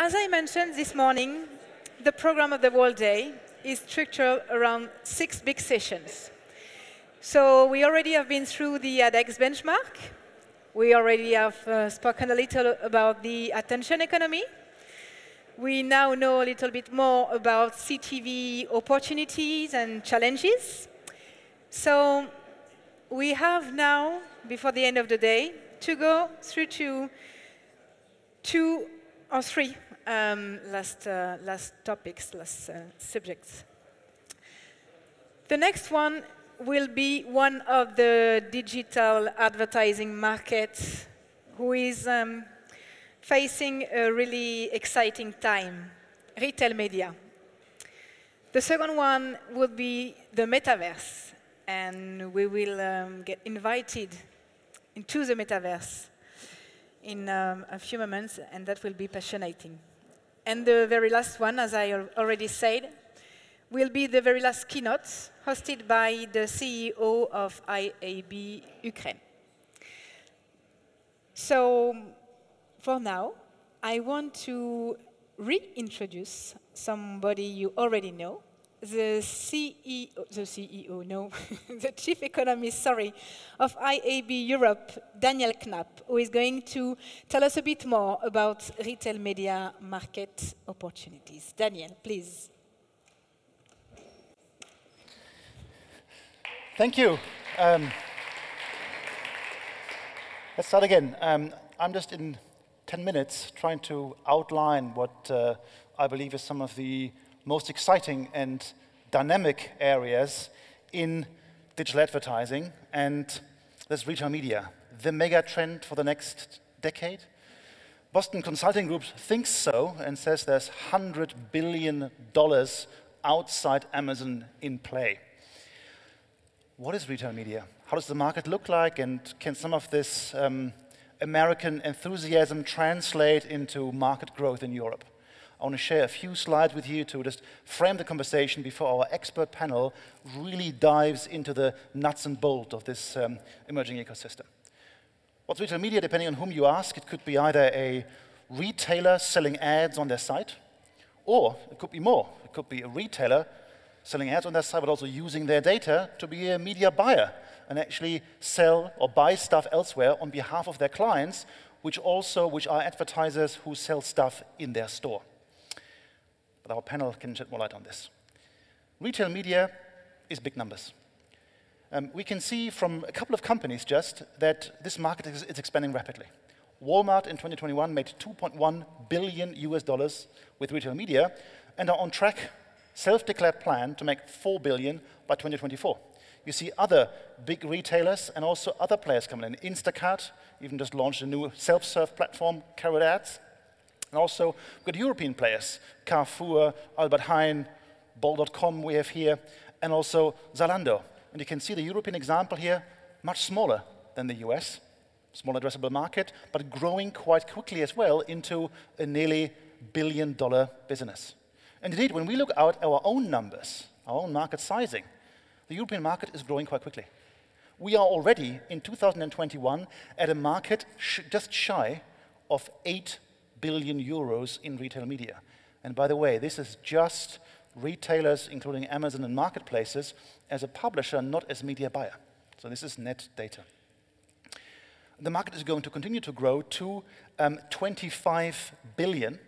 as I mentioned this morning, the program of the World Day is structured around 6 big sessions. So we already have been through the ADEX benchmark. We already have spoken a little about the attention economy. We now know a little bit more about CTV opportunities and challenges. So we have now, before the end of the day, to go through to 2 or 3 last topics, last subjects. The next one will be one of the digital advertising markets who is facing a really exciting time, retail media. The second one would be the metaverse, and we will get invited into the metaverse in a few moments, and that will be fascinating. And the very last one, as I already said, will be the very last keynote hosted by the CEO of IAB Ukraine. So for now, I want to reintroduce somebody you already know, the Chief Economist, of IAB Europe, Daniel Knapp, who is going to tell us a bit more about retail media market opportunities. Daniel, please. Thank you. Let's start again. I'm just in 10 minutes trying to outline what I believe is some of the most exciting and dynamic areas in digital advertising, and that's retail media, the mega trend for the next decade. Boston Consulting Group thinks so and says there's $100 billion outside Amazon in play. What is retail media? How does the market look like, and can some of this American enthusiasm translate into market growth in Europe? I want to share a few slides with you to just frame the conversation before our expert panel really dives into the nuts and bolts of this emerging ecosystem. What's retail media? Depending on whom you ask, it could be either a retailer selling ads on their site, or it could be more. It could be a retailer selling ads on their site, but also using their data to be a media buyer and actually sell or buy stuff elsewhere on behalf of their clients, which are advertisers who sell stuff in their store. But our panel can shed more light on this. Retail media is big numbers. We can see from a couple of companies just that this market is expanding rapidly. Walmart in 2021 made $2.1 billion with retail media and are on track, self-declared plan to make $4 billion by 2024. You see other big retailers and also other players coming in. Instacart even just launched a new self-serve platform, Carrot Ads. And also, we've got European players, Carrefour, Albert Heijn, Bol.com we have here, and also Zalando. And you can see the European example here, much smaller than the US, small addressable market, but growing quite quickly as well into a nearly billion-dollar business. And indeed, when we look at our own numbers, our own market sizing, the European market is growing quite quickly. We are already, in 2021, at a market just shy of 8 billion euros in retail media. And by the way, this is just retailers, including Amazon and marketplaces, as a publisher, not as media buyer. So this is net data. The market is going to continue to grow to 25 billion.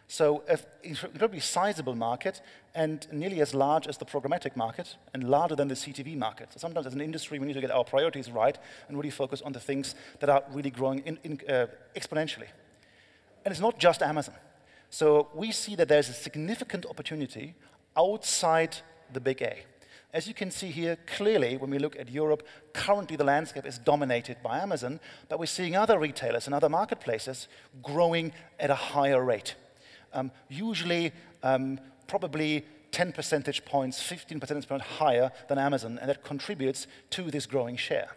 So an incredibly sizable market and nearly as large as the programmatic market and larger than the CTV market. So sometimes as an industry, we need to get our priorities right and really focus on the things that are really growing exponentially. And it's not just Amazon. So we see that there's a significant opportunity outside the big A. As you can see here, clearly, when we look at Europe, currently the landscape is dominated by Amazon, but we're seeing other retailers and other marketplaces growing at a higher rate. Usually, probably 10 percentage points, 15 percentage points higher than Amazon, and that contributes to this growing share.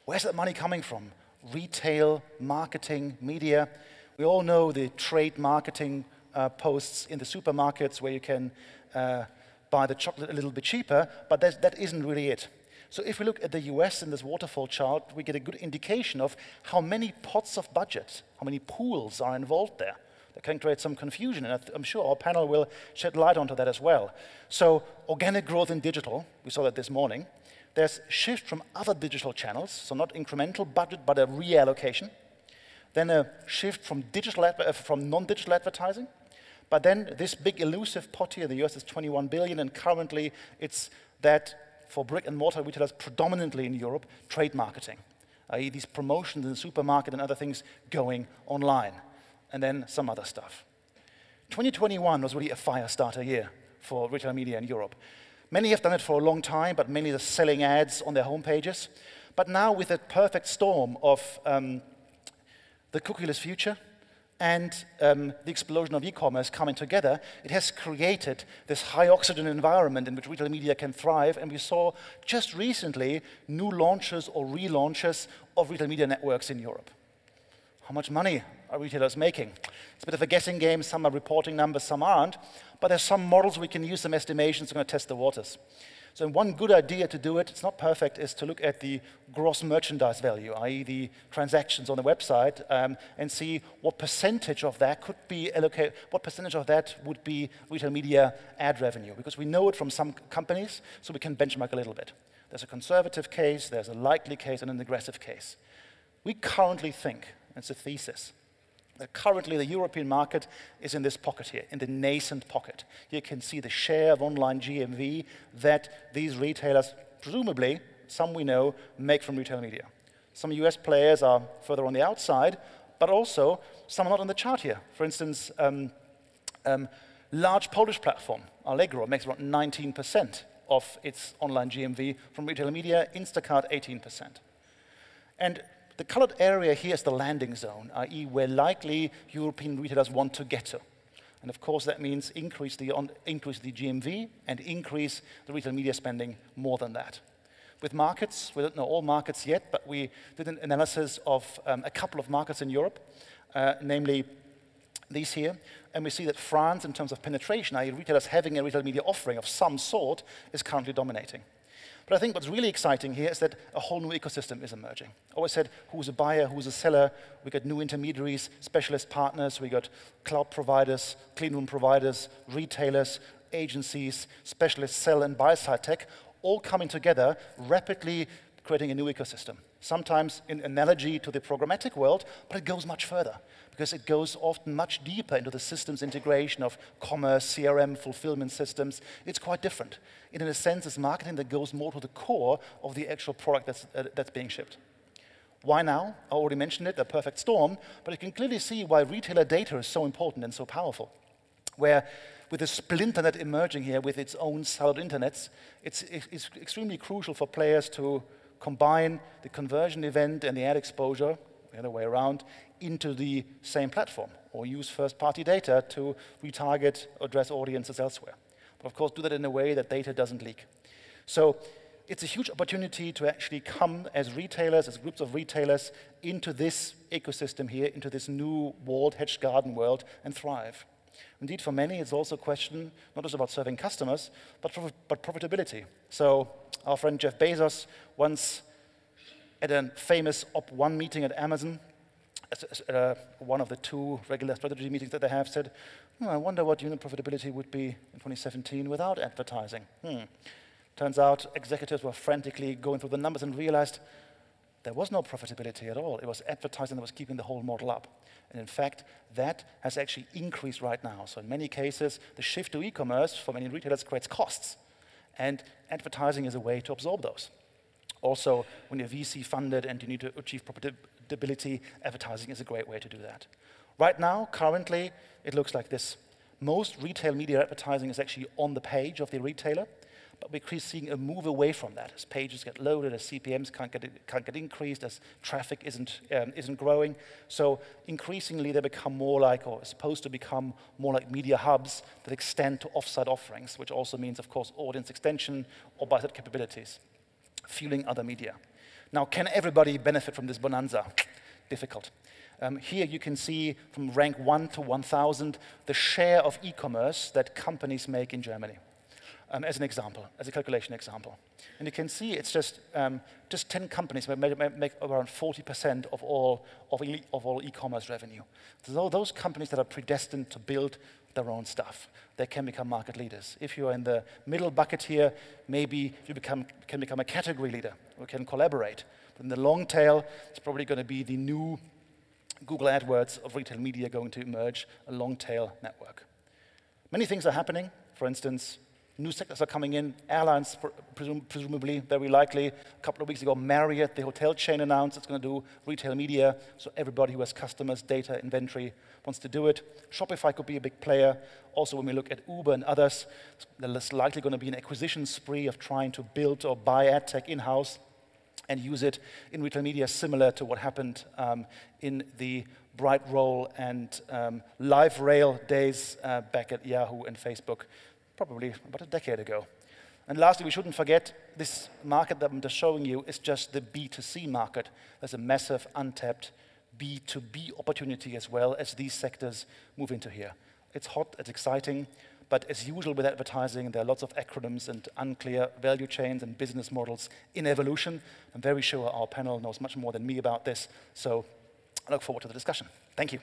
Where's that money coming from? Retail, marketing, media. We all know the trade marketing posts in the supermarkets where you can buy the chocolate a little bit cheaper, but that isn't really it. So if we look at the US in this waterfall chart, we get a good indication of how many pots of budget, how many pools are involved there. that can create some confusion, and I'm sure our panel will shed light onto that as well. So organic growth in digital, we saw that this morning. There's shift from other digital channels, so not incremental budget, but a reallocation. Then a shift from non-digital advertising. But then this big elusive pot here, the US is 21 billion, and currently it's that for brick and mortar retailers, predominantly in Europe, trade marketing, i.e. these promotions in the supermarket and other things going online, and then some other stuff. 2021 was really a fire starter year for retail media in Europe. Many have done it for a long time, but many are selling ads on their homepages. But now with a perfect storm of the cookieless future and the explosion of e-commerce coming together, it has created this high-oxygen environment in which retail media can thrive. And we saw just recently new launches or relaunches of retail media networks in Europe. How much money are retailers making? It's a bit of a guessing game. Some are reporting numbers, some aren't. But there's some models we can use, some estimations. We're going to test the waters. So one good idea to do it, it's not perfect, is to look at the gross merchandise value, i.e. the transactions on the website, and see what percentage of that could be allocated, what percentage of that would be retail media ad revenue. Because we know it from some companies, so we can benchmark a little bit. There's a conservative case, there's a likely case, and an aggressive case. We currently think, it's a thesis, that currently the European market is in this pocket here, in the nascent pocket. You can see the share of online GMV that these retailers, presumably, some we know, make from retail media. Some US players are further on the outside, but also some are not on the chart here. For instance, large Polish platform, Allegro, makes around 19% of its online GMV from retail media, Instacart 18%. And the colored area here is the landing zone, i.e. where likely European retailers want to get to. And of course that means increase the GMV and increase the retail media spending more than that. With markets, we don't know all markets yet, but we did an analysis of a couple of markets in Europe, namely these here, and we see that France, in terms of penetration, i.e. retailers having a retail media offering of some sort, is currently dominating. But I think what's really exciting here is that a whole new ecosystem is emerging. I always said, who's a buyer, who's a seller? We got new intermediaries, specialist partners, we got cloud providers, clean room providers, retailers, agencies, specialist sell and buy side tech, all coming together, rapidly creating a new ecosystem. Sometimes in analogy to the programmatic world, but it goes much further, because it goes often much deeper into the systems integration of commerce, CRM, fulfillment systems. It's quite different. In a sense, it's marketing that goes more to the core of the actual product that's being shipped. Why now? I already mentioned it, the perfect storm, but you can clearly see why retailer data is so important and so powerful. Where with the splinternet emerging here with its own siloed internets, it's extremely crucial for players to combine the conversion event and the ad exposure, the other way around, into the same platform, or use first-party data to retarget or address audiences elsewhere. But of course, do that in a way that data doesn't leak. So it's a huge opportunity to actually come as retailers, as groups of retailers, into this ecosystem here, into this new walled hedge garden world, and thrive. Indeed, for many, it's also a question not just about serving customers, but profitability. So our friend Jeff Bezos once, at a famous Op1 meeting at Amazon, one of the two regular strategy meetings that they have, said, I wonder what unit profitability would be in 2017 without advertising. Turns out executives were frantically going through the numbers and realized there was no profitability at all. It was advertising that was keeping the whole model up. And in fact, that has actually increased right now. So in many cases, the shift to e-commerce for many retailers creates costs. And advertising is a way to absorb those. Also, when you're VC funded and you need to achieve profitability, advertising is a great way to do that. Right now, currently, it looks like this. Most retail media advertising is actually on the page of the retailer, but we're seeing a move away from that as pages get loaded, as CPMs can't get increased, as traffic isn't growing. So increasingly, they become more like, or are supposed to become more like media hubs that extend to offsite offerings, which also means, of course, audience extension or buy-side capabilities, fueling other media. Now, can everybody benefit from this bonanza? Difficult. Here you can see from rank 1 to 1,000 the share of e-commerce that companies make in Germany. as an example, as a calculation example. And you can see it's just 10 companies that make around 40% of all e-commerce revenue. So those companies that are predestined to build their own stuff, they can become market leaders. If you're in the middle bucket here, maybe you can become a category leader. We can collaborate. But in the long tail, it's probably going to be the new Google AdWords of retail media going to emerge, a long tail network. Many things are happening. For instance, new sectors are coming in. Airlines, presumably, very likely. A couple of weeks ago, Marriott, the hotel chain, announced it's going to do retail media. So everybody who has customers, data, inventory wants to do it. Shopify could be a big player. Also, when we look at Uber and others, there's likely going to be an acquisition spree of trying to build or buy ad tech in-house and use it in retail media, similar to what happened in the Bright Roll and Live Rail days back at Yahoo and Facebook, probably about a decade ago. And lastly, we shouldn't forget this market that I'm just showing you is just the B2C market. There's a massive untapped B2B opportunity as well as these sectors move into here. It's hot, it's exciting, but as usual with advertising, there are lots of acronyms and unclear value chains and business models in evolution. I'm very sure our panel knows much more than me about this, so I look forward to the discussion. Thank you.